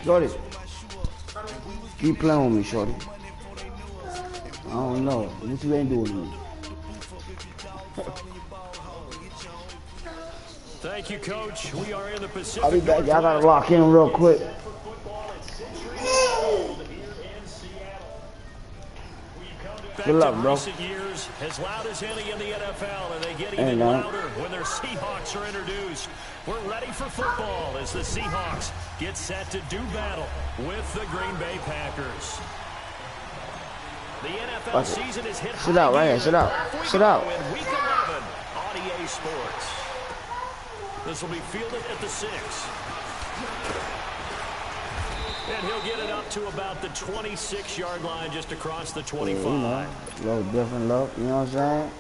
Shorty, keep playing with me, Shorty. I don't know. What you ain't doing to me? Thank you, Coach. We are in the Pacific. I'll be back. Y'all gotta lock in real quick. Good luck, bro. Recent years, as loud as any in the NFL, and they get even louder when their Seahawks are introduced. We're ready for football as the Seahawks get set to do battle with the Green Bay Packers. The NFL season is hit. Sit out right here. Sit out. Sit out. In Week 11 on EA Sports. This will be fielded at the 6. And he'll get it up to about the 26-yard line, just across the 25. Yeah, you know, a little different look, you know what I'm saying?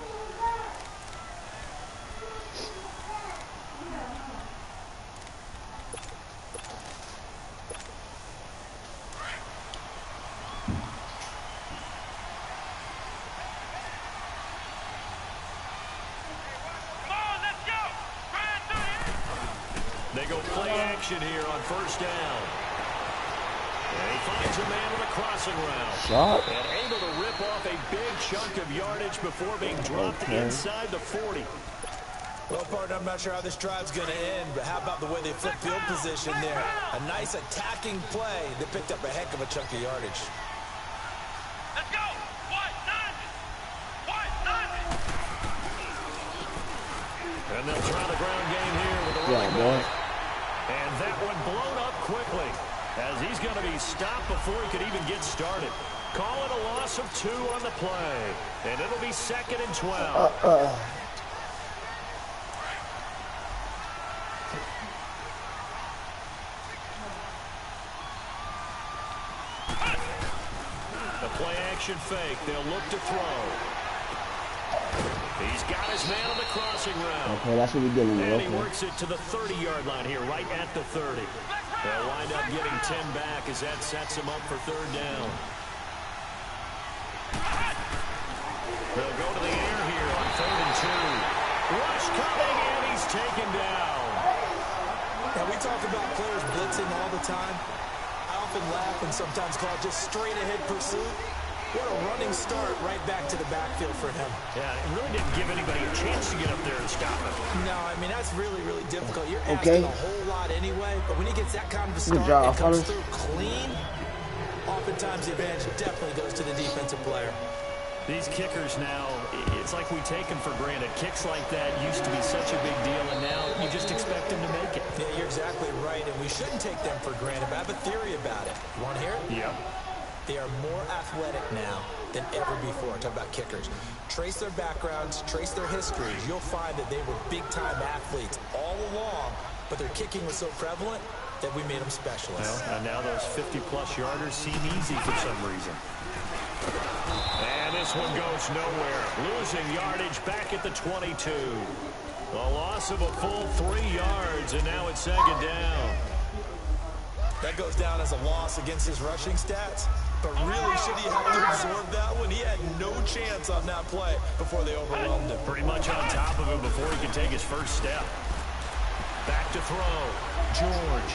They go play action here on first down. And he finds a man with a crossing route. And able to rip off a big chunk of yardage before being dropped inside the 40. Well, partner, I'm not sure how this drive's going to end, but how about the way they flip field position there? A nice attacking play that picked up a heck of a chunk of yardage. Let's go! What? And they'll try the ground game here with the running back. And that one blown up quickly, as he's going to be stopped before he could even get started. Call it a loss of 2 on the play, and it'll be 2nd and 12. The play action fake. They'll look to throw. He's got his man on the crossing route. Okay, that's what we're doing. And he works it to the 30-yard line here, right at the 30. They'll wind up getting 10 back as that sets him up for 3rd down. They'll go to the air here on 3rd and 2. Rush coming, and he's taken down. Now, we talk about players blitzing all the time. I often laugh and sometimes call it just straight-ahead pursuit. What a running start right back to the backfield for him. Yeah, it really didn't give anybody a chance to get up there and stop him. No, I mean, that's really, really difficult. You're asking a whole lot anyway, but when he gets that kind of a start and comes through clean, oftentimes the advantage definitely goes to the defensive player. These kickers now, it's like we take them for granted. Kicks like that used to be such a big deal, and now you just expect them to make it. Yeah, you're exactly right, and we shouldn't take them for granted, but I have a theory about it. You want to hear it? Yep. They are more athletic now than ever before. Talk about kickers. Trace their backgrounds, trace their histories. You'll find that they were big-time athletes all along, but their kicking was so prevalent that we made them specialists. Well, and now those 50-plus yarders seem easy for some reason. And this one goes nowhere. Losing yardage back at the 22. A loss of a full 3 yards, and now it's 2nd down. That goes down as a loss against his rushing stats. But really, should he have to absorb that one? He had no chance on that play before they overwhelmed him. Pretty much on top of him before he could take his first step. Back to throw. George.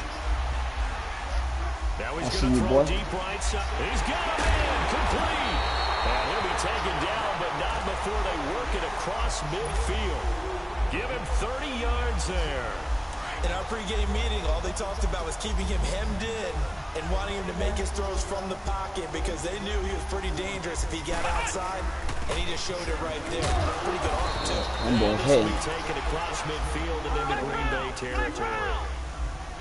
Now he's going to throw deep right side. He's got a man. Complete. And he'll be taken down, but not before they work it across midfield. Give him 30 yards there. In our pregame meeting, all they talked about was keeping him hemmed in and wanting him to make his throws from the pocket because they knew he was pretty dangerous if he got outside, and he just showed it right there. Pretty good arm, too. And this will be taken across midfield and into Green Bay territory.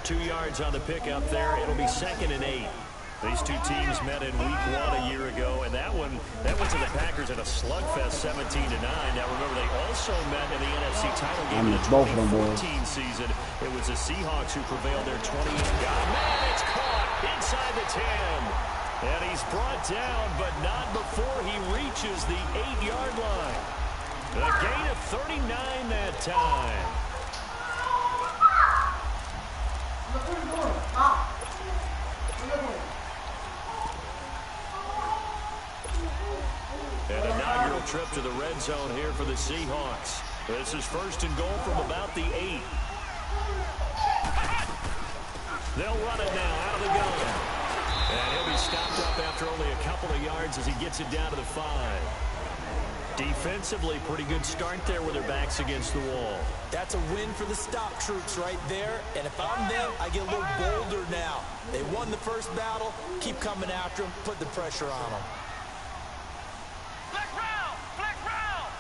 2 yards on the pickup there. It'll be 2nd and 8. These two teams met in Week 1 a year ago, and that went to the Packers in a slugfest 17-9. Now, remember, they also met in the NFC title game in the 2014 season. It was the Seahawks who prevailed there 28. Man, it's caught inside the 10. And he's brought down, but not before he reaches the 8-yard line. A gain of 39 that time. An inaugural trip to the red zone here for the Seahawks. This is 1st and goal from about the 8. They'll run it now out of the gun. stopped up after only a couple of yards as he gets it down to the 5. Defensively, pretty good start there with their backs against the wall. That's a win for the stop troops right there. And if I'm them, I get a little bolder now. They won the first battle. Keep coming after them. Put the pressure on them. Flick round! Flick round!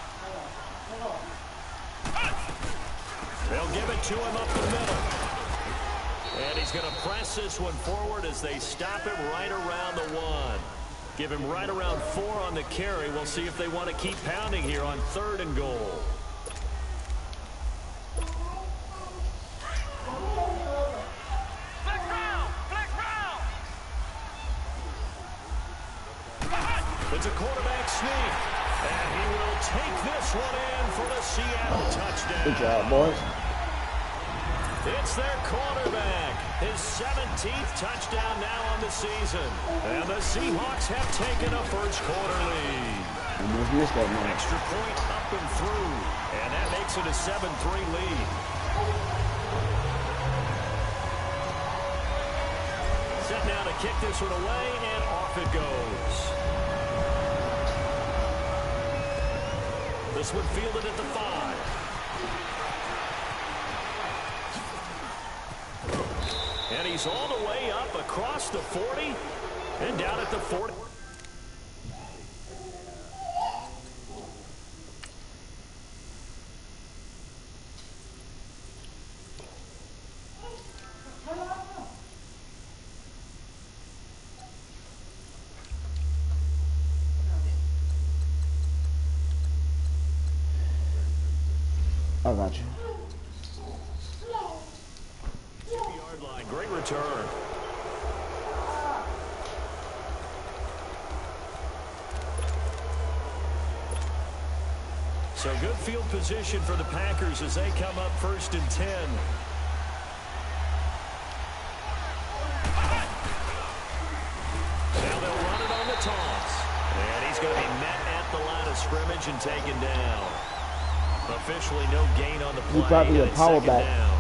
They'll give it to him up the middle. And he's going to press this one forward as they stop him right around the 1. Give him right around 4 on the carry. We'll see if they want to keep pounding here on 3rd and goal. Flick round! Flick round! It's a quarterback sneak. And he will take this one in for the Seattle touchdown. Good job, boys. It's their quarterback. His 17th touchdown now on the season. And the Seahawks have taken a first-quarter lead. Almost missed that, man. Extra point up and through. And that makes it a 7-3 lead. Set now to kick this one away, and off it goes. This one fielded at the 5. And he's all the way up across the 40 and down at the 40. I got you. Great return. So good field position for the Packers as they come up 1st and 10. Now they'll run it on the toss. And he's going to be met at the line of scrimmage and taken down. Officially no gain on the play. He probably a power back. Down.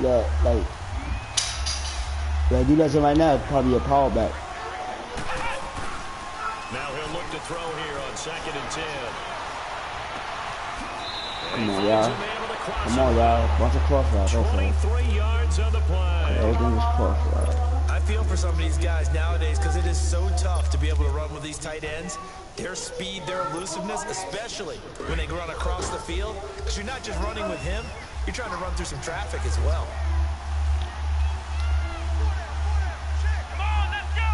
Yeah, like do that right now, probably a power back. Now he'll look to throw here on 2nd and 10. Come on, y'all. Come on, y'all. Bunch of cross routes. 23 yards on the play. Everything is cross route. I feel for some of these guys nowadays because it is so tough to be able to run with these tight ends. Their speed, their elusiveness, especially when they run across the field. Because you're not just running with him, you're trying to run through some traffic as well. Come on, let's go!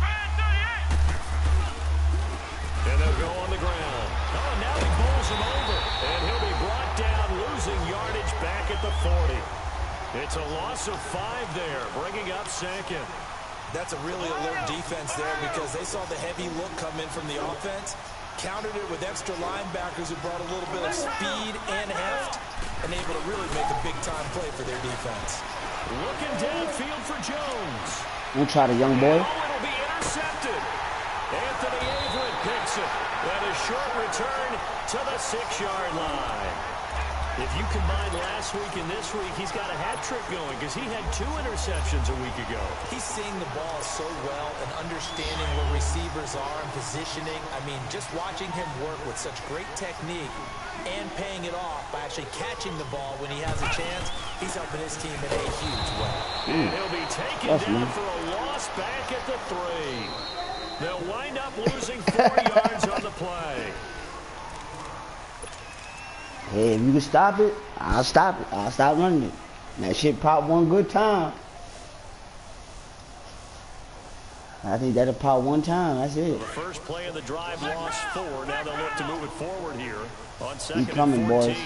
Fran 38! And they'll go on the ground. Oh, now he bowls him over. And he'll be brought down, losing yardage back at the 40. It's a loss of 5 there, bringing up 2nd. That's a really alert defense there because they saw the heavy look come in from the offense, countered it with extra linebackers who brought a little bit of speed and heft, and able to really make a big-time play for their defense. Looking downfield for Jones. We'll try the young boy. Oh, it'll be intercepted. Anthony Averett picks it. And a short return to the 6-yard line. If you combine last week and this week, he's got a hat trick going because he had 2 interceptions a week ago. He's seeing the ball so well and understanding where receivers are and positioning. I mean, just watching him work with such great technique and paying it off by actually catching the ball when he has a chance, he's helping his team in a huge way. And he'll be taken down for a loss back at the 3. They'll wind up losing 4 yards on the play. Hey, if you can stop it, I'll stop it. I'll stop running it. That shit popped one good time. I think that'll pop one time. That's it. The first play of the drive lost 4. Now they'll look to move it forward here on 2nd Keep coming, and 14. boys.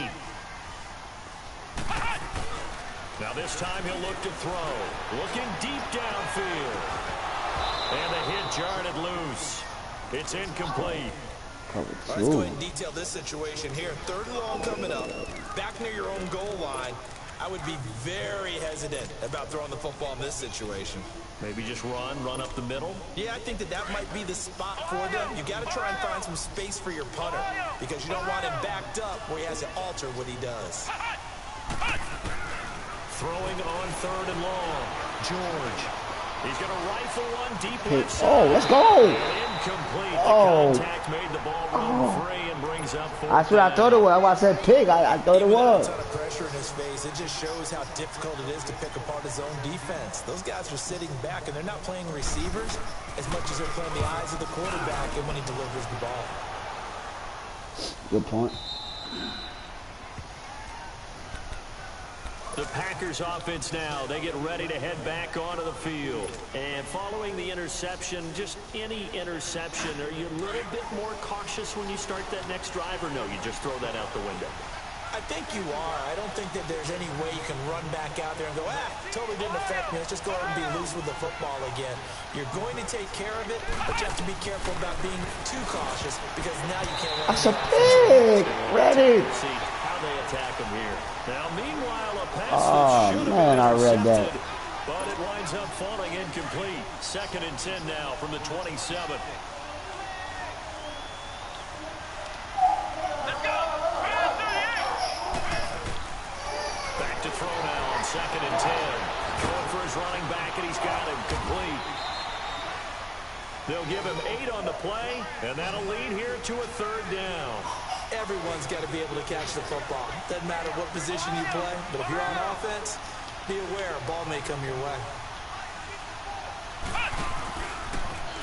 Now this time he'll look to throw. Looking deep downfield. And the hit jarred it loose. It's incomplete. Let's go ahead and detail this situation here. 3rd and long coming up. Back near your own goal line. I would be very hesitant about throwing the football in this situation. Maybe just run up the middle. Yeah, I think that might be the spot for them. You got to try and find some space for your punter because you don't want him backed up where he has to alter what he does. Throwing on 3rd and long. George. He's going to rifle one deep Pick. left side. Oh, let's go. Incomplete. Oh. The contact made the ball run free and brings up fourth That's what I thought it was. That's why I said pick. I thought it was. Even with a ton of pressure in his face, it just shows how difficult it is to pick apart his own defense. Those guys are sitting back, and they're not playing receivers as much as they're playing the eyes of the quarterback and when he delivers the ball. Good point. The Packers offense now, they get ready to head back onto the field. And following the interception, just any interception, are you a little bit more cautious when you start that next drive, or no, you just throw that out the window? I think you are. I don't think that there's any way you can run back out there and go, totally didn't affect me. Let's just go ahead and be loose with the football again. You're going to take care of it, but you have to be careful about being too cautious because now you can't run. That's a pick. Ready. See how they attack him here. Now, meanwhile, a pass Oh, that should man, I have been read that. intercepted, but it winds up falling incomplete. 2nd and 10 now from the 27. Back to throw now on 2nd and 10. Throwing for his running back, and he's got him complete. They'll give him 8 on the play, and that'll lead here to a 3rd down. Everyone's got to be able to catch the football. Doesn't matter what position you play, but if you're on offense, be aware a ball may come your way.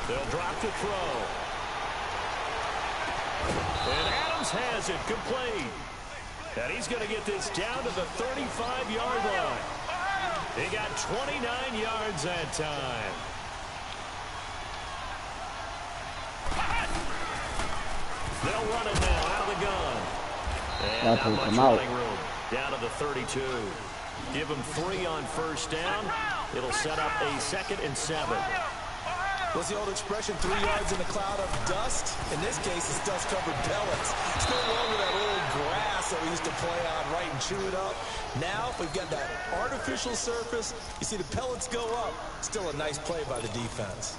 They'll drop to throw. And Adams has it complete. And he's going to get this down to the 35-yard line. He got 29 yards that time. They'll run it now out of the gun. And not much running room. Down to the 32. Give him 3 on 1st down. It'll set up a 2nd and 7. What's the old expression, 3 yards in a cloud of dust? In this case, it's dust-covered pellets. It's no longer that old grass that we used to play on, right, and chew it up. Now, we've got that artificial surface. You see the pellets go up. Still a nice play by the defense.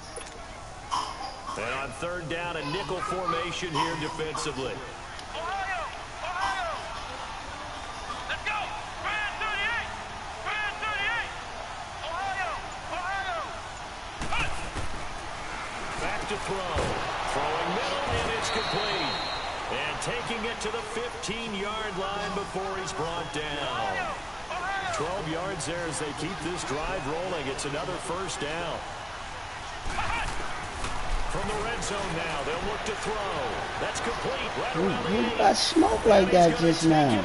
And on 3rd down, a nickel formation here defensively. Let's go! Fran 38! Fran 38! Ohio! Back to throw. Throwing middle, and it's complete. And taking it to the 15-yard line before he's brought down. 12 yards there as they keep this drive rolling. It's another 1st down. From the red zone now, they'll look to throw. That's complete. Right around the Who got smoked like that just now?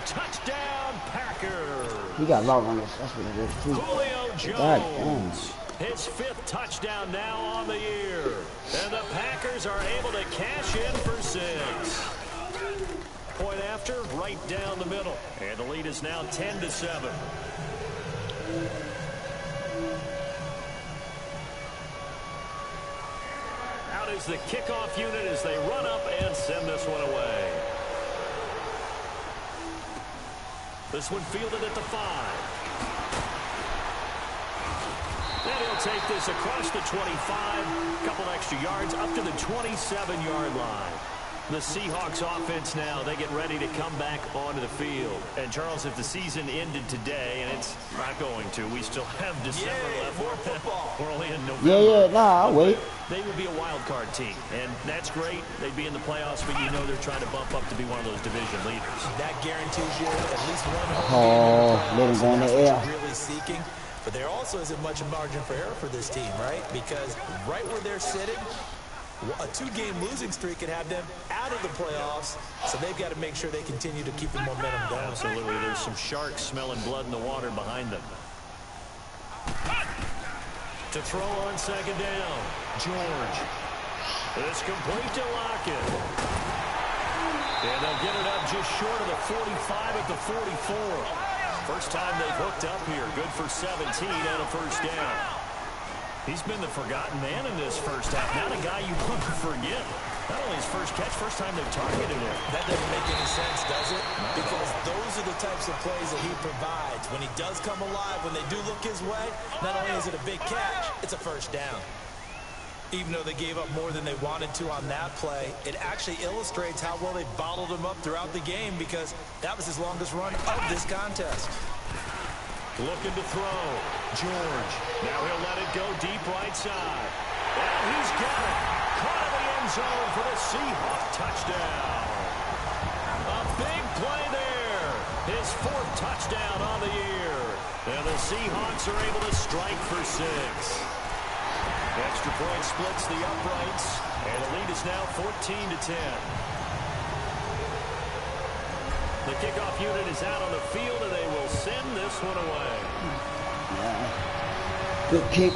Touchdown, Packers. He got locked on this. That's what it is, too. Julio God Jones. His 5th touchdown now on the year. And the Packers are able to cash in for 6. Point after, right down the middle. And the lead is now 10-7. Out is the kickoff unit as they run up and send this one away. This one fielded at the 5. And he'll take this across the 25, a couple extra yards, up to the 27-yard line. The Seahawks offense now, they get ready to come back onto the field. And, Charles, if the season ended today, and it's not going to, we still have December left. More football. We're only in November. Nah, I'll wait. They would be a wild card team, and that's great. They'd be in the playoffs, but you know they're trying to bump up to be one of those division leaders. That guarantees you at least one home let him go in the air. really seeking. But there also isn't much margin for error for this team, right? Because right where they're sitting, a 2-game losing streak could have them out of the playoffs, so they've got to make sure they continue to keep the momentum going. Absolutely. There's some sharks smelling blood in the water behind them. To throw on 2nd down, George. It's complete to Lockett. And they'll get it up just short of the 45 at the 44. First time they've hooked up here. Good for 17 and a 1st down. He's been the forgotten man in this first half. Not a guy you want to forget. Not only his first catch, first time they've targeted him. That doesn't make any sense, does it? Because those are the types of plays that he provides. When he does come alive, when they do look his way, not only is it a big catch, it's a 1st down. Even though they gave up more than they wanted to on that play, it actually illustrates how well they bottled him up throughout the game because that was his longest run of this contest. Looking to throw. George. Now he'll let it go deep right side. And he's got it. Caught in the end zone for the Seahawks touchdown. A big play there. His 4th touchdown on the year. And the Seahawks are able to strike for 6. Extra point splits the uprights. And the lead is now 14-10. The kickoff unit is out on the field, and they will send this one away. Yeah. Good kick.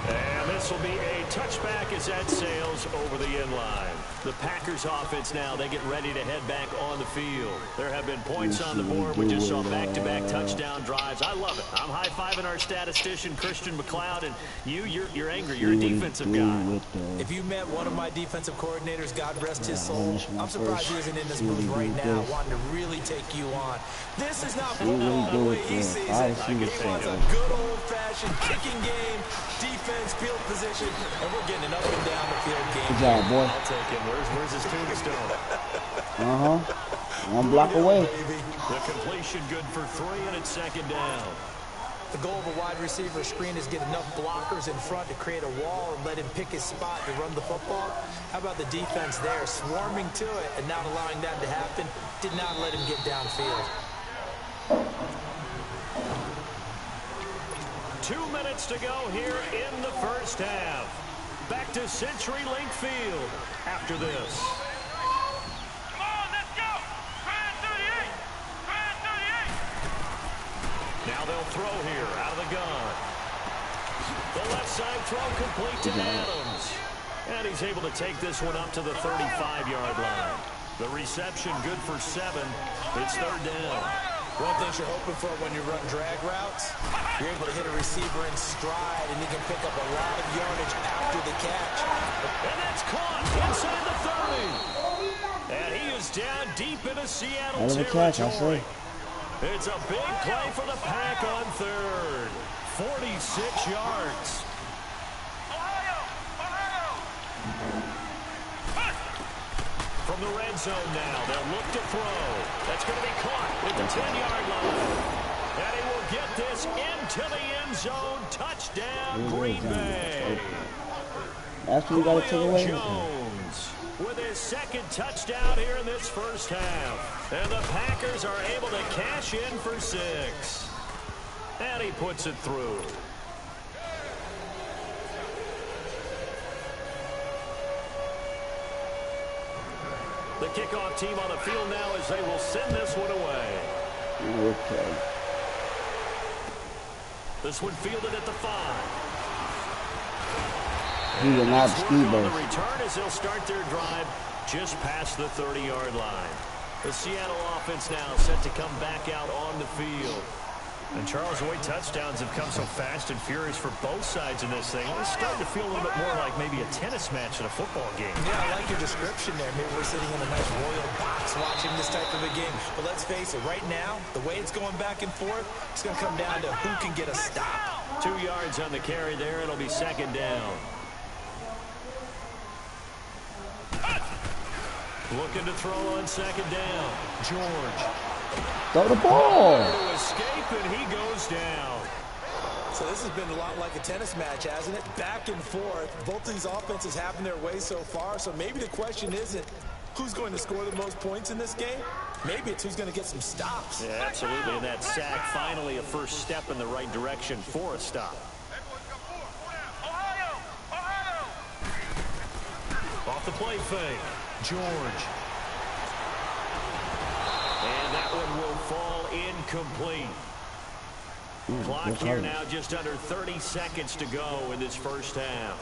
And this will be a touchback as that sails over the end line. The Packers offense now, they get ready to head back on the field. There have been points on the board. We just saw back-to-back touchdown drives. I love it. I'm high-fiving our statistician, Christian McLeod, and you're angry. You're a defensive guy. If you met one of my defensive coordinators, God rest his soul, I'm surprised he isn't in this booth right now wanting to really take you on. This is not football the way he sees it. He wants a good old-fashioned kicking game, defense, field position, and we're getting an up-and-down the field game. Good job, boy. I'll take it. Where's his tombstone? 1 block away. The completion good for 3, and it's 2nd down. The goal of a wide receiver screen is get enough blockers in front to create a wall and let him pick his spot to run the football. How about the defense there, swarming to it and not allowing that to happen? Did not let him get downfield. 2 minutes to go here in the first half. Back to CenturyLink Field after this. Come on, let's go. Fran 38. Fran 38. Now they'll throw here out of the gun. The left side throw complete to Adams. And he's able to take this one up to the 35-yard line. The reception good for 7. It's 3rd down. One of the things you're hoping for when you run drag routes, you're able to hit a receiver in stride, and he can pick up a lot of yardage after the catch. And that's caught inside the 30. And he is down deep into Seattle territory. It's a big play for the Pack on 3rd. 46 yards. From the red zone now, they'll look to throw. That's going to be caught at the 10-yard line. And he will get this into the end zone. Touchdown, Green Bay. That's what we got to take away. Jones with his 2nd touchdown here in this first half. And the Packers are able to cash in for 6. And he puts it through. The kickoff team on the field now as they will send this one away. Okay. This one fielded at the 5. He will not ski The burst. return as they'll start their drive just past the 30-yard line. The Seattle offense now set to come back out on the field. And Charles, the way touchdowns have come so fast and furious for both sides in this thing, it's starting to feel a little bit more like maybe a tennis match in a football game. Yeah, I like your description there. Maybe we're sitting in a nice royal box watching this type of a game. But let's face it, right now, the way it's going back and forth, it's going to come down to who can get a stop. 2 yards on the carry there. It'll be 2nd down. Looking to throw on 2nd down. George. Throw the ball. To escape, and he goes down. So this has been a lot like a tennis match, hasn't it? Back and forth. Both these offenses having their way so far. So maybe the question isn't who's going to score the most points in this game. Maybe it's who's going to get some stops. Yeah, absolutely. And that sack, finally a first step in the right direction for a stop. Off the play fake. George. And that one will fall incomplete. Clock here now just under 30 seconds to go in this first half.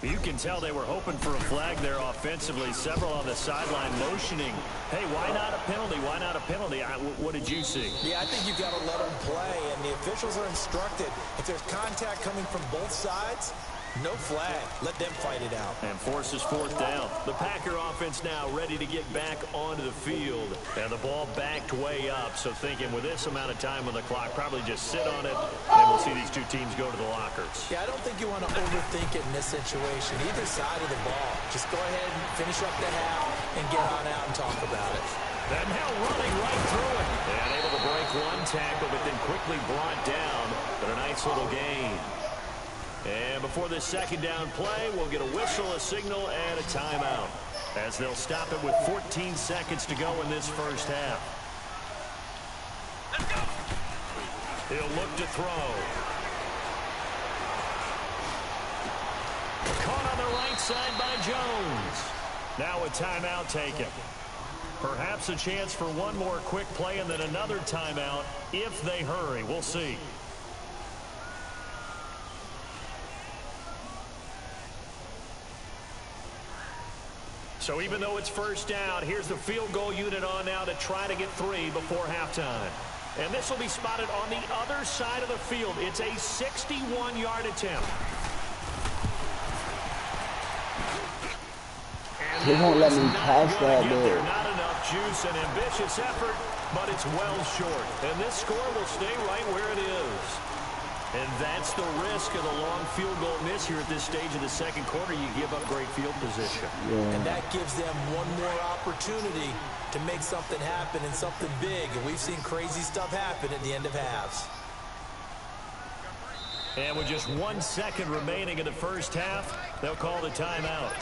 You can tell they were hoping for a flag there offensively. Several on the sideline motioning. Hey, why not a penalty? Why not a penalty? What did you see? Yeah, I think you've got to let them play, and the officials are instructed. If there's contact coming from both sides, no flag. Let them fight it out. And forces 4th down. The Packer offense now ready to get back onto the field. And the ball backed way up. So thinking with this amount of time on the clock, probably just sit on it, and we'll see these two teams go to the lockers. Yeah, I don't think you want to overthink it in this situation. Either side of the ball. Just go ahead and finish up the half and get on out and talk about it. And now running right through it. And able to break one tackle, but then quick quickly brought down, but a nice little gain. And before this second down play, we'll get a whistle, a signal, and a timeout, as they'll stop it with 14 seconds to go in this first half. Let's go. He'll look to throw. Caught on the right side by Jones. Now a timeout taken. Perhaps a chance for one more quick play and then another timeout if they hurry. We'll see. So even though it's first down, here's the field goal unit on now to try to get 3 before halftime. And this will be spotted on the other side of the field. It's a 61-yard attempt. He won't let me pass that, dude. Not enough juice, an ambitious effort, but it's well short. And this score will stay right where it is. And that's the risk of the long field goal miss here at this stage of the second quarter. You give up great field position. Yeah. And that gives them one more opportunity to make something happen and something big. And we've seen crazy stuff happen at the end of halves. And with just 1 second remaining in the first half, they'll call the timeout.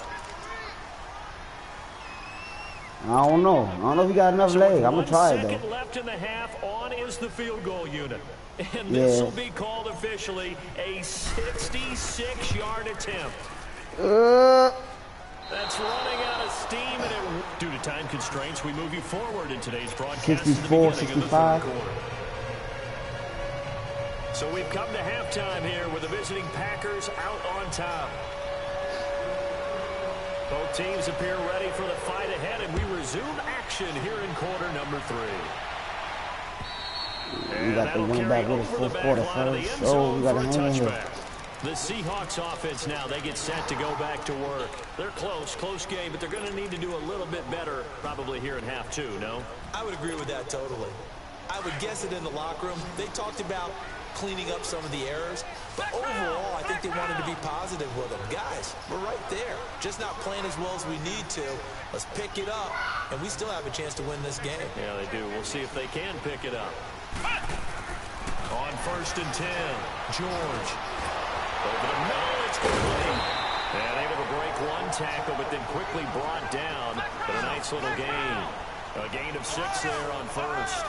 I don't know. I don't know if he got enough legs. I'm going to try it, though. 1 second left in the half. On is the field goal unit. And this will be called officially a 66-yard attempt. That's running out of steam. And due to time constraints, we move you forward in today's broadcast. 64, 65. So we've come to halftime here with the visiting Packers out on top. Both teams appear ready for the fight ahead, and we resume action here in quarter number 3. We got the win back with the fourth quarter first, so we got to hang in here. The Seahawks offense now, they get set to go back to work. They're close game, but they're going to need to do a little bit better probably here in half 2, no? I would agree with that totally. I would guess it in the locker room. They talked about cleaning up some of the errors, but overall, I think they wanted to be positive with them. Guys, we're right there. Just not playing as well as we need to. Let's pick it up, and we still have a chance to win this game. Yeah, they do. We'll see if they can pick it up. On 1st and 10, George. Over the middle, it's complete. And able to break one tackle, but then quickly brought down. But a nice little gain. A gain of 6 there on 1st.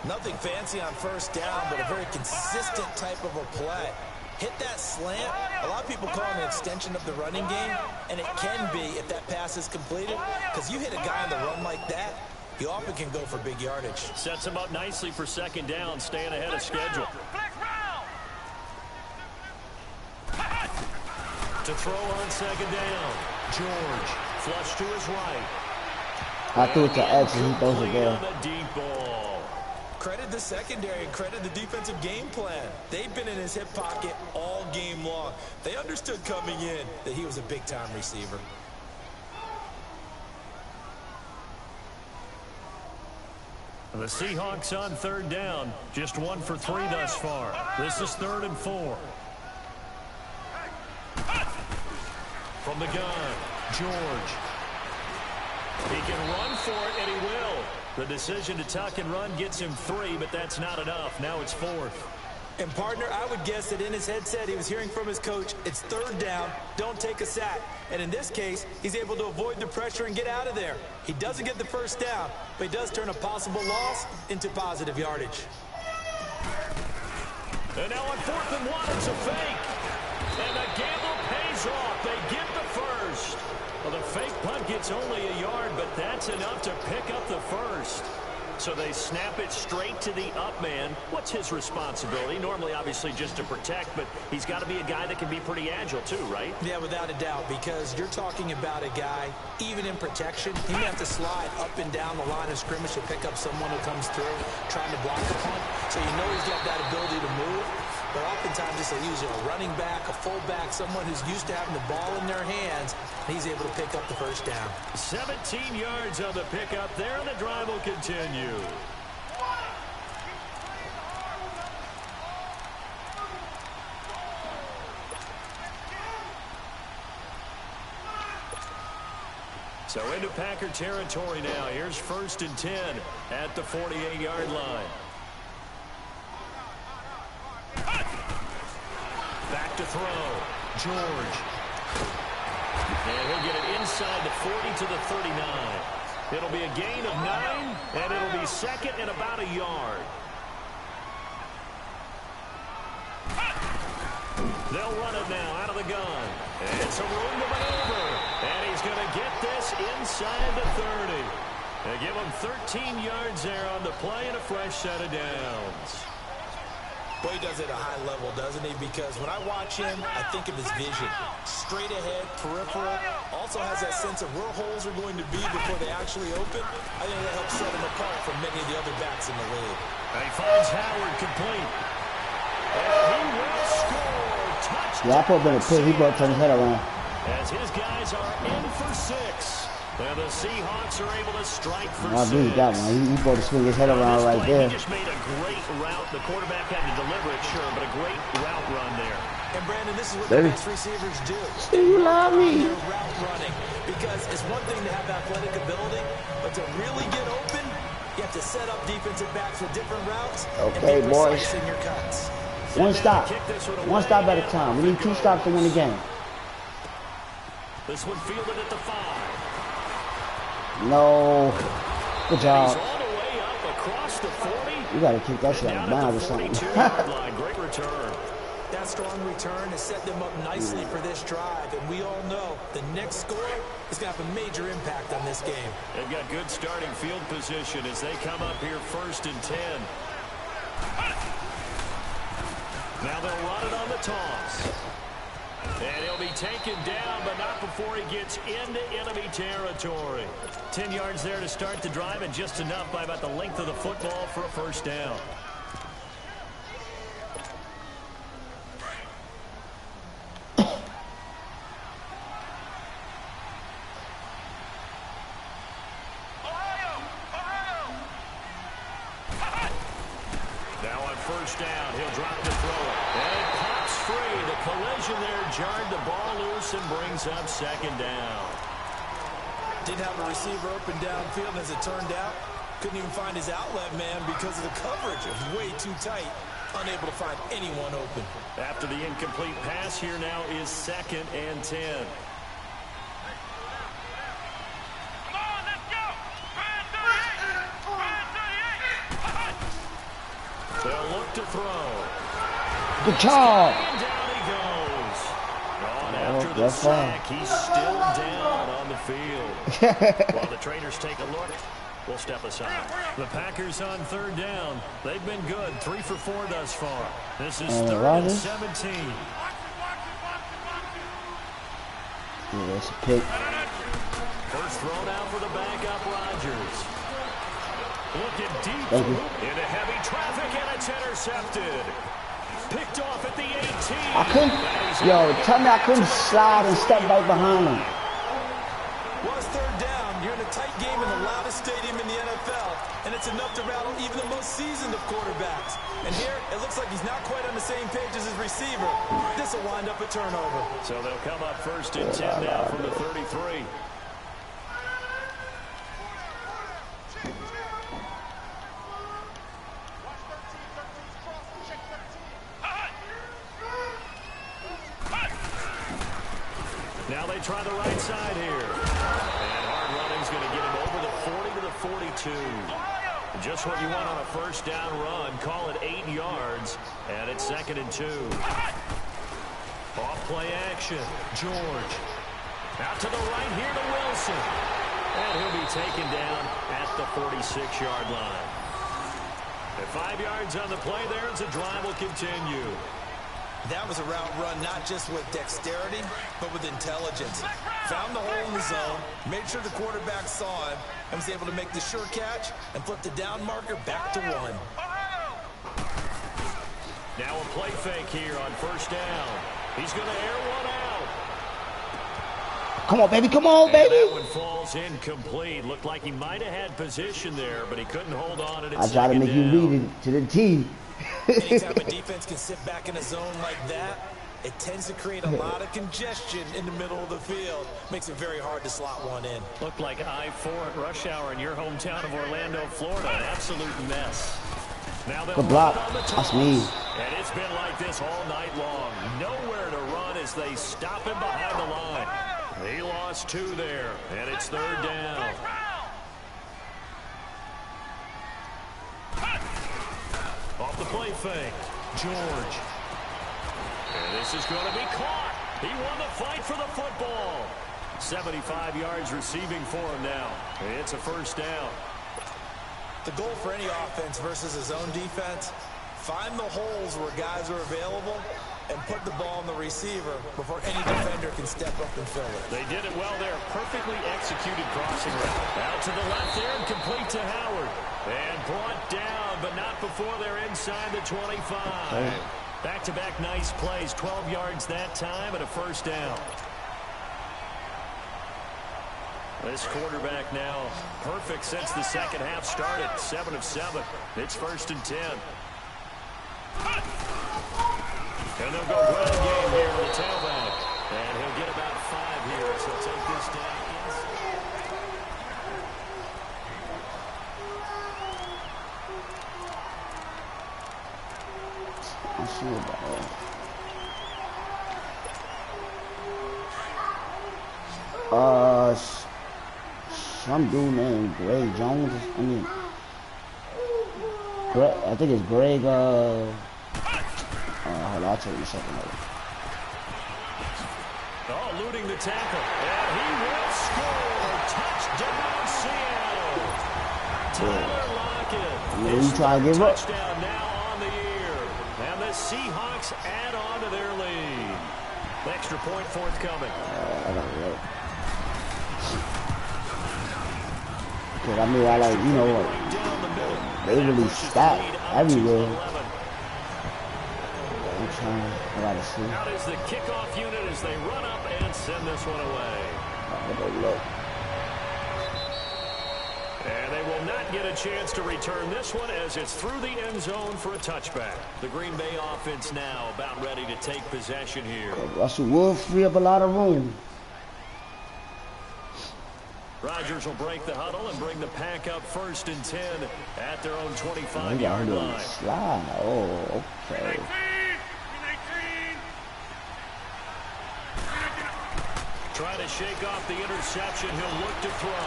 Nothing fancy on 1st down, but a very consistent type of a play. Hit that slant. A lot of people call it an extension of the running game, and it can be if that pass is completed, because you hit a guy on the run like that, he often can go for big yardage. Sets him up nicely for 2nd down, staying ahead of schedule. To throw on 2nd down, George, flush to his right. I threw it to X and he throws it there. The deep ball. Credit the secondary and credit the defensive game plan. They've been in his hip pocket all game long. They understood coming in that he was a big-time receiver. The Seahawks on 3rd down. Just 1 for 3 thus far. This is 3rd and 4. From the gun, George. He can run for it, and he will. The decision to tuck and run gets him 3, but that's not enough. Now it's 4th. And, partner, I would guess that in his headset he was hearing from his coach, it's 3rd down, don't take a sack. And in this case, he's able to avoid the pressure and get out of there. He doesn't get the 1st down, but he does turn a possible loss into positive yardage. And now on 4th and 1, it's a fake. And the gamble pays off. They get the 1st. Well, the fake punt gets only a yard, but that's enough to pick up the 1st. So they snap it straight to the up man. What's his responsibility? Normally, obviously, just to protect, but he's got to be a guy that can be pretty agile too, right? Yeah, without a doubt, because you're talking about a guy, even in protection, he may have to slide up and down the line of scrimmage to pick up someone who comes through trying to block the punt. So you know he's got that ability to move. But oftentimes it's usually a running back, a fullback, someone who's used to having the ball in their hands, and he's able to pick up the 1st down. 17 yards on the pickup there, and the drive will continue. So into Packer territory now. Here's 1st and 10 at the 48-yard line. Back to throw. George. And he'll get it inside the 40 to the 39. It'll be a gain of 9, and it'll be second and about a yard. They'll run it now out of the gun. And some room to maneuver. And he's going to get this inside the 30. They give him 13 yards there on the play and a fresh set of downs. Boy, he does it at a high level, doesn't he? Because when I watch him, I think of his vision. Straight ahead, peripheral. Also has that sense of where holes are going to be before they actually open. I think that helps set him apart from many of the other backs in the league. And he finds Howard complete. And he will score. Touchdown. Yeah, I put him in a pit. He brought turn his head around. As his guys are in for 6. And the Seahawks are able to strike for 6. I agree with that one. He brought to swing his head around right there. He just made a great route. The quarterback had to deliver it, sure, but a great route run there. And Brandon, this is what the best receivers do. You love me. They're route running. Because it's one thing to have athletic ability, but to really get open, you have to set up defensive backs with different routes. Okay, and be boys. precise in your cuts. One stop. One stop at a time. We need 2 stops to win the game. This one fielded at the 5. No. Good job. He's all the way up across the 40. You got to kick that shit out of bounds or something. Great return. That strong return has set them up nicely for this drive, and we all know the next score is going to have a major impact on this game. They've got good starting field position as they come up here 1st and 10. Now they'll run it on the toss. And he'll be taken down, but not before he gets into enemy territory. 10 yards there to start the drive, and just enough by about the length of the football for a first down. Now on first down, he'll drop the throw. And it pops free. The collision there jarred the ball loose and brings up 2nd down. Didn't have a receiver open downfield, and as it turned out, couldn't even find his outlet man because of the coverage. It was way too tight. Unable to find anyone open. After the incomplete pass, here now is 2nd and 10. Come on, let's go. Fran 38. They'll look to throw. Good job. And down he goes. On after the sack, he's still down on the field. While the traders take a look, we'll step aside. The Packers on 3rd down. They've been good. 3 for 4 thus far. This is 3rd and 17. Yeah, that's a pick. First thrown out for the backup Rodgers. Looking deep into heavy traffic, and it's intercepted. Picked off at the 18. I couldn't, tell me I couldn't slide and step right behind him. Well, it's 3rd down. You're in a tight game in the loudest stadium in the NFL, and it's enough to rattle even the most seasoned of quarterbacks. And here, it looks like he's not quite on the same page as his receiver. This will wind up a turnover. So they'll come up 1st and 10 now from the 33. Now they try the right side here. And hard running's going to get him over the 40 to the 42. Just what you want on a first down run. Call it 8 yards. And it's 2nd and 2. Off play action. George. Out to the right here to Wilson. And he'll be taken down at the 46-yard line. At 5 yards on the play there as the drive will continue. That was a route run not just with dexterity, but with intelligence. Found the hole in the zone, made sure the quarterback saw him, and was able to make the sure catch and flip the down marker back to 1. Now a play fake here on first down. He's going to air one out. Come on, baby. Come on, baby. And that one falls incomplete. Looked like he might have had position there, but he couldn't hold on. And I try to make you read it to the T. Anytime a defense can sit back in a zone like that, it tends to create a lot of congestion in the middle of the field. Makes it very hard to slot one in. Looked like I-4 at rush hour in your hometown of Orlando, Florida. An absolute mess. Good block. That's me. And it's been like this all night long. Nowhere to run as they stop him behind the line. He lost 2 there, and it's 3rd down. Off the play fake, George. And this is going to be caught. He won the fight for the football. 75 yards receiving for him now. It's a 1st down. The goal for any offense versus his own defense, find the holes where guys are available and put the ball in the receiver before any defender can step up and fill it. They did it well there. Perfectly executed crossing route. Out to the left there and complete to Howard. And brought down, but not before they're inside the 25. Back-to-back nice plays. 12 yards that time and a 1st down. This quarterback now perfect since the second half started. 7 of 7. It's 1st and 10. And they'll go run game here on the tailback. And he'll get about 5 here, so he'll take this down inside. I'm sure about that. Some dude named Greg Jones. I mean, Greg, I think it's Greg. Hold on, I'll tell you a second. Oh, eluding the tackle. And he will score. Touchdown, Seattle. Tyler Lockett. You try to give up? Touchdown now on the year. And the Seahawks add on to their lead. Extra point forthcoming. I gotta look. Cause I mean, I like, you know what, they really stack everywhere. I'm trying, I gotta see. Out is the kickoff unit as they run up and send this one away. Look. And they will not get a chance to return this one as it's through the end zone for a touchback. The Green Bay offense now about ready to take possession here. Russell will free up a lot of room. Rodgers will break the huddle and bring the pack up 1st and 10 at their own 25-yard line. Slide. Oh, okay. Trying to shake off the interception. He'll look to throw.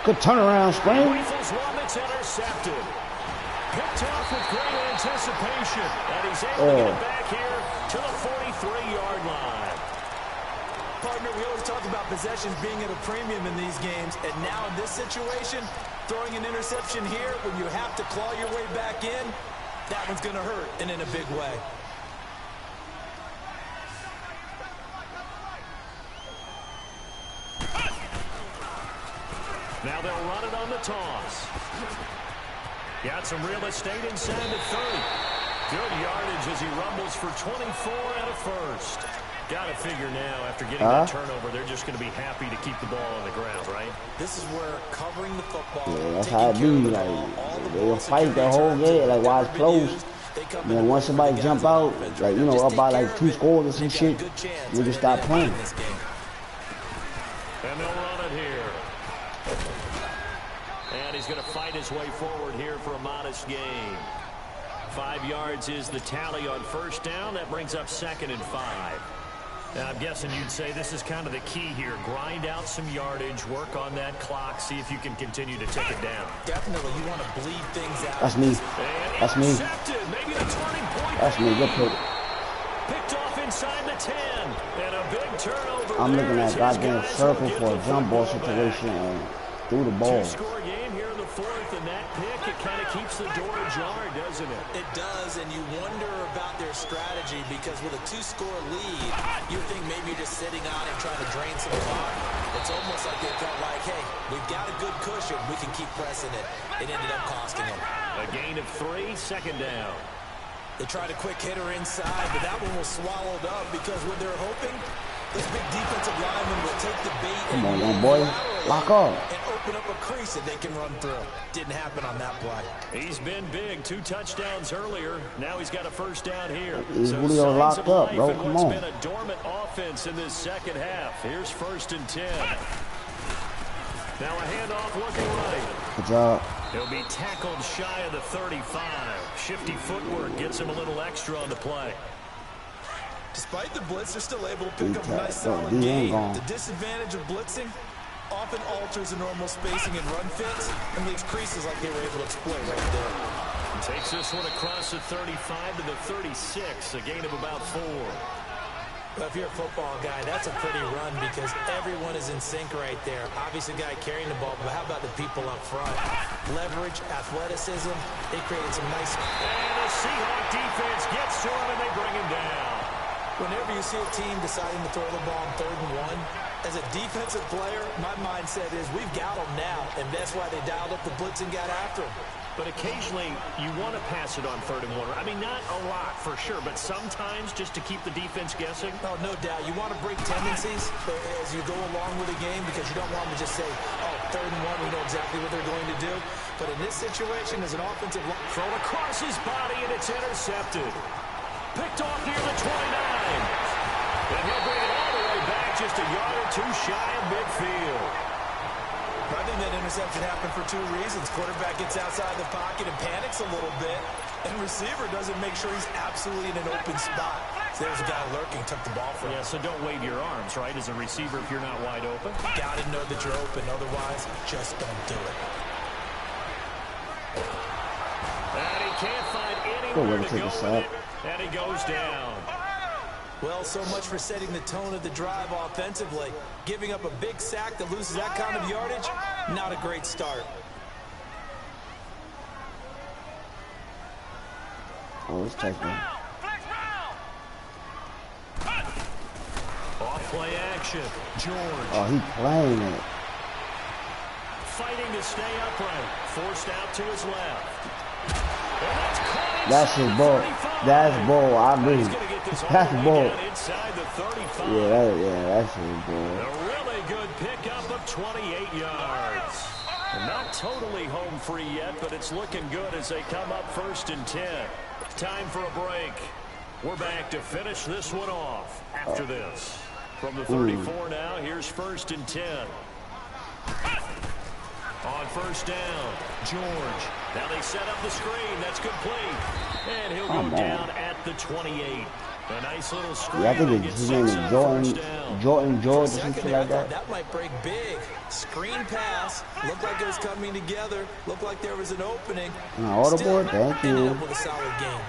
Good turnaround screen. Rifles one that's intercepted. Picked off with great anticipation. And he's able to get it back here to the 43-yard line. Partner, we always talk about possessions being at a premium in these games, and now in this situation, throwing an interception here when you have to claw your way back in, that one's going to hurt, and in a big way. Now they'll run it on the toss. Got some real estate inside the 30. Good yardage as he rumbles for 24 and a 1st. Got to figure now, after getting that turnover, they're just going to be happy to keep the ball on the ground, right? This is where covering the football, yeah, that's how it be. Like, they'll fight the whole game, like, while it's close. Then once somebody jump out, like, you know, up by like 2 scores or some shit, we just stop playing. And they'll run it here. And he's going to fight his way forward here for a modest gain. 5 yards is the tally on 1st down. That brings up 2nd and 5. And I'm guessing you'd say this is kind of the key here. Grind out some yardage, work on that clock, see if you can continue to take it down. Definitely, you want to bleed things out. That's me. That's me. Maybe the turning point. That's me. Good pick. Picked off inside the 10. And a big turnover. I'm looking at goddamn circle for a jump ball situation and through the ball. 2-score game here in the 4th, and that pick, it kind of keeps the door ajar, doesn't it? It does, and you wonder about their strategy because with a 2-score lead, you think maybe you're just sitting on it trying to drain some clock. It's almost like they felt like, hey, we've got a good cushion. We can keep pressing it. It ended up costing them. A gain of 3, 2nd down. They tried a quick hitter inside, but that one was swallowed up because what they're hoping, this big defensive lineman will take the bait Come on, young boy. Lock up. And open up a crease that they can run through. Didn't happen on that play. He's been big. 2 touchdowns earlier. Now he's got a 1st down here. He's Julio locked up, bro. Come on. What's been a dormant offense in this 2nd half. Here's 1st and 10. Now a handoff looking right. Good job. He'll be tackled shy of the 35. Shifty footwork gets him a little extra on the play. Despite the blitz, they're still able to pick up a nice solid gain. The disadvantage of blitzing often alters the normal spacing and run fits and leaves creases like they were able to exploit right there. Takes this one across the 35 to the 36, a gain of about 4. Well, if you're a football guy, that's a pretty run because everyone is in sync right there. Obviously, the guy carrying the ball, but how about the people up front? Leverage, athleticism, they created some nice... And the Seahawk defense gets to him, and they bring him down. Whenever you see a team deciding to throw the ball on 3rd and 1, as a defensive player, my mindset is we've got them now, and that's why they dialed up the blitz and got after him. But occasionally, you want to pass it on 3rd and 1. I mean, not a lot for sure, but sometimes just to keep the defense guessing. Oh, no doubt. You want to break tendencies as you go along with the game because you don't want them to just say, oh, 3rd and 1, we know exactly what they're going to do. But in this situation, as an offensive line, thrown across his body, and it's intercepted. Picked off near the 29. And he'll bring it all the way back just a yard or 2 shy of midfield. I think that interception happened for 2 reasons. Quarterback gets outside the pocket and panics a little bit, and receiver doesn't make sure he's absolutely in an open spot. So there's a guy lurking, took the ball from him. Yeah, so don't wave your arms, right, as a receiver if you're not wide open. You got to know that you're open. Otherwise, just don't do it. And he can't find anywhere to go with it, and he goes down. Well, so much for setting the tone of the drive offensively. Giving up a big sack that loses that kind of yardage, not a great start. Oh, it's taking. Off play action. George. Oh, he playing it. Fighting to stay upright. Forced out to his left. That's his ball. That's ball. I agree. That's ball. Yeah, that's his ball. A really good pickup of 28 yards. Not totally home free yet, but it's looking good as they come up 1st and 10. Time for a break. We're back to finish this one off after this. From the 34 now, here's 1st and 10. On 1st down, George. Now they set up the screen. That's complete. And he'll go down at the 28. A nice little screen. Yeah, I think his name is Jordan George or something like that. That might break big. Screen pass. Looked like it was coming together. Looked like there was an opening. Audible, thank you. Ended up with a solid game.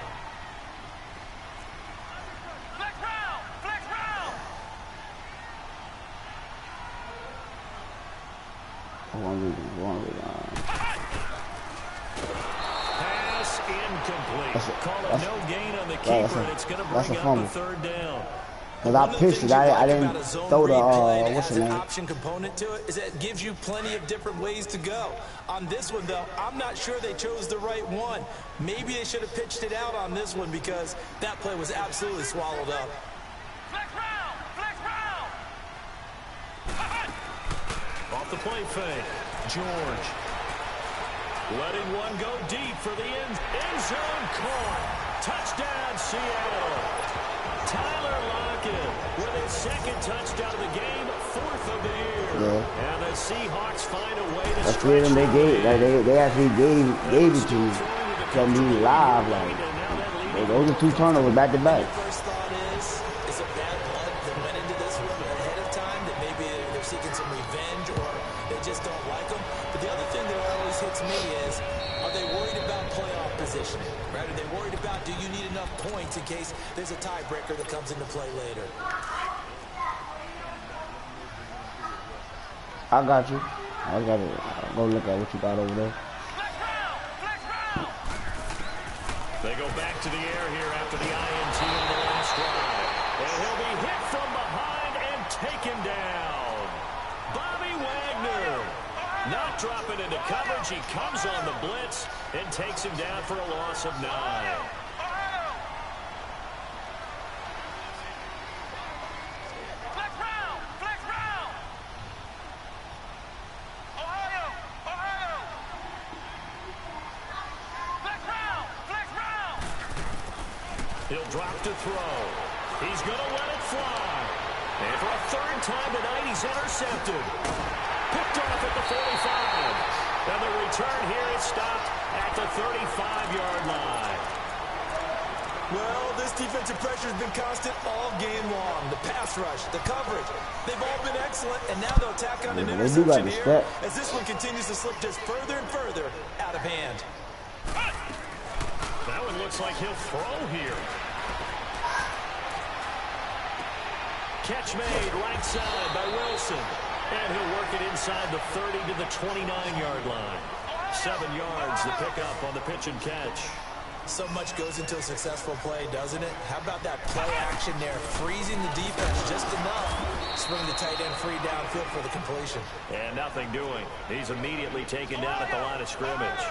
Pass incomplete. Call it no gain on the keeper, and it's going to bring up a 3rd down. Because I pitched it, I didn't throw the, what's the name? Option component to it is that it gives you plenty of different ways to go. On this one, though, I'm not sure they chose the right one. Maybe they should have pitched it out on this one because that play was absolutely swallowed up. Off the play fake, George. Letting one go deep for the end zone caught. Touchdown, Seattle. Tyler Lockett with his 2nd touchdown of the game, 4th of the year. Yeah. And the Seahawks find a way to that's where they gave, like they actually gave it to me live. Like, those are 2 turnovers back to back. First thought is it bad blood that went into this one ahead of time, that maybe they're seeking some revenge or they just don't like them. But the other thing that always hits me is, are they worried about playoff positioning? Right? Are they worried about, do you need enough points in case there's a tiebreaker that comes into play later? I got you. I got it. Go look at what you got over there. They go back to the air here after the INT on the last drive. And he'll be hit from behind and taken down. Bobby Wagner not dropping into coverage. He comes on the blitz and takes him down for a loss of 9. He'll drop to throw. He's going to let it fly. And for a 3rd time tonight, he's intercepted. Picked off at the 45. And the return here is stopped at the 35-yard line. Well, this defensive pressure has been constant all game long. The pass rush, the coverage, they've all been excellent, and now they'll tack on an interception here as this one continues to slip just further and further out of hand. That one looks like he'll throw here. Catch made right side by Wilson. And he'll work it inside the 30 to the 29-yard line. 7 yards, the pickup on the pitch and catch. So much goes into a successful play, doesn't it? How about that play action there, freezing the defense just enough, swing the tight end free downfield for the completion. And nothing doing. He's immediately taken down at the line of scrimmage.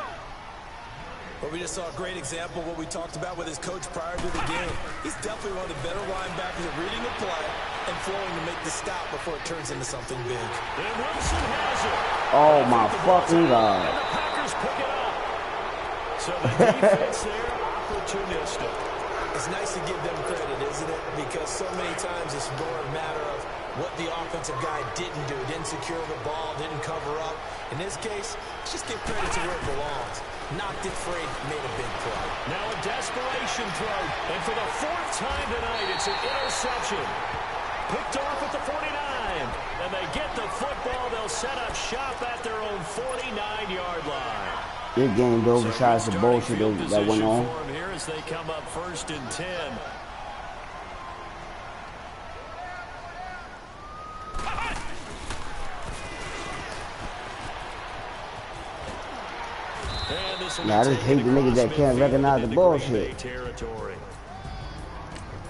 But we just saw a great example of what we talked about with his coach prior to the game. He's definitely one of the better linebackers at reading a play and flowing to make the stop before it turns into something big. And Wilson has it. Oh my fucking God. And the Packers pick it up. So the defense there, opportunistic. It's nice to give them credit, isn't it? Because so many times it's more a matter of what the offensive guy didn't do. Didn't secure the ball, didn't cover up. In this case, let's just give credit to where it belongs. Knocked it free, made a big play. Now a desperation throw. And for the 4th time tonight, it's an interception. Picked off at the 49. And they get the football. They'll set up shop at their own 49-yard line. Good game, though, besides the bullshit that went on. For him here as they come up 1st and 10. Now, I just hate the niggas that can't recognize the bullshit. Territory.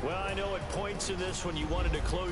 Well, I know at points in this when you wanted to close.